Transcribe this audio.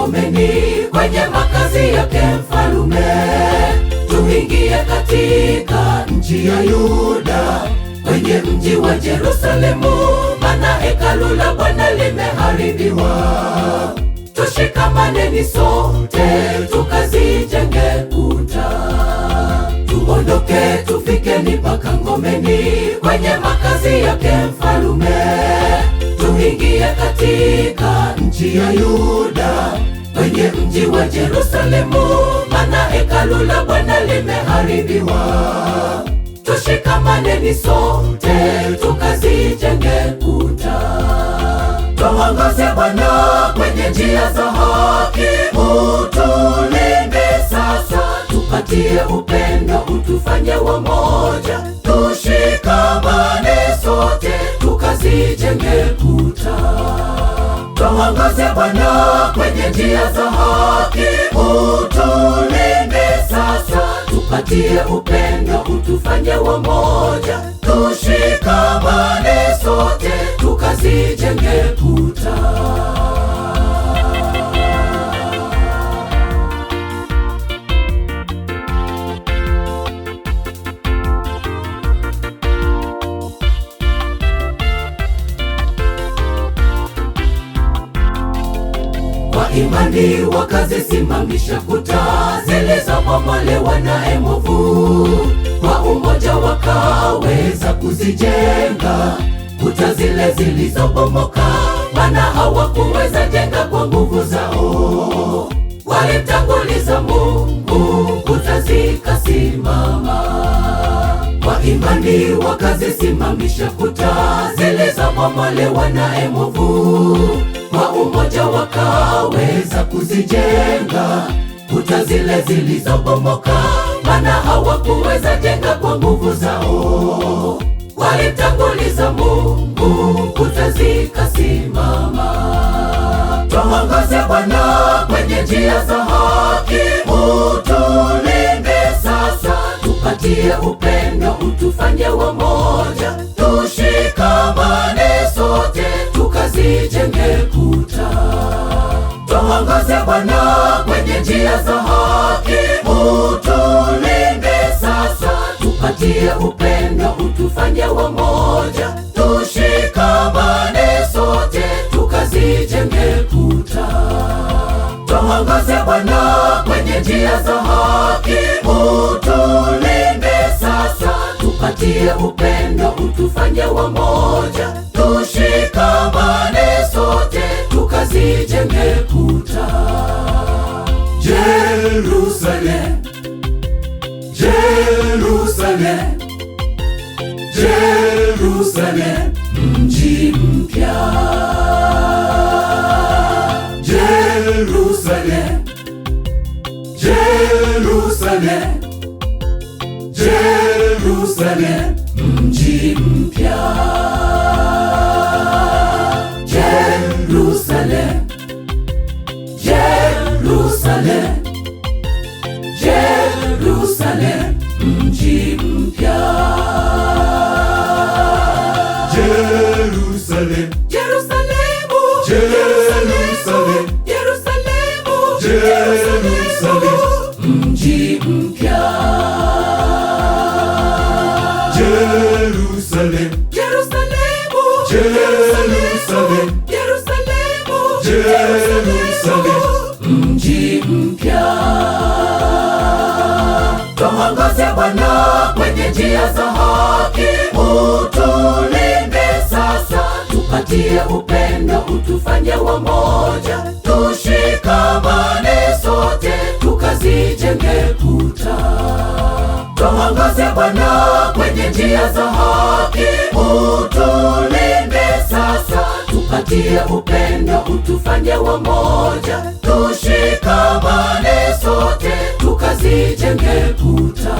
ngomeni, kwenye makazi yake mfalume. Tuingie katika nchi ya Yuda, kwenye mji wa Yerusalemu, maana hekalu la Bwana limeharibiwa. Tushikamaneni sote, tukazijenge kuta. Tuondoke tufikeni mpaka ngomeni, kwenye makazi yake mfalume. Tuingie katika nchi ya Yuda, kwenye mji wa Yerusalemu, maana hekalu la Bwana limeharibiwa. Tushikamaneni sote, tukazijenge kuta. Tuongoze Bwana kwenye njia za haki, utulinde sasa. Tupatie upendo, utufanye wamoja. Tushikamane sote, tukazijenge kuta. Tuongoze Bwana kwenye njia za haki, utulinde sasa. Tupatie upendo, utufanye wamoja. Tushikamane sote, tukazijenge kuta. Kwa imani wakazisimamisha kuta zilizobomolewa na mwovu. Kwa umoja wakaweza kuzijenga kuta zile zilizobomoka, maana hawakuweza jenga kwa nguvu zao. Walimtanguliza Mungu, kuta zikasimama. Kwa imani wakazisimamisha kuta zilizobomolewa na mwovu. Kwa umoja wakaweza kuzijenga kuta zile zilizobomoka, maana hawakuweza jenga kwa nguvu zao. Walimtanguliza Mungu, kuta zikasimama. Tuongoze Bwana kwenye njia za haki, utulinde sasa. Tupatie upendo, utufanye wamoja. Tushikamane sote, tukazijenge kuta. Tuongoze Bwana kwenye njia za haki, utulinde sasa. Tupatie upendo, utufanye wamoja. Tushikamane sote, tukazijenge kuta. Tuongoze Bwana kwenye njia za haki, utulinde sasa. Tupatie upendo, utufanye wamoja. Tushikamane sote, tukazijenge kuta. Jerusalem, Jerusalem, Jerusalem, mji mpya. Jerusalem, Jerusalem, Jerusalem, mji mpya. Jerusalem, Jerusalem, Jerusalem, mji mpya. Jerusalem, Jerusalemu, Jerusalem, Jerusalemu, Jerusalem, mji mpya. Jerusalem, Jerusalemu, Jerusalem, Jerusalemu, Jerusalem, mji mpya. Tuongoze Bwana kwenye njia za haki, utulinde sasa. Tupatie upendo, utufanye wamoja. Tushikamane sote, tukazijenge kuta. Tuongoze Bwana kwenye njia za haki, utulinde sasa. Tupatie upendo, utufanye wamoja. Tushikamane sote, tukazijenge kuta.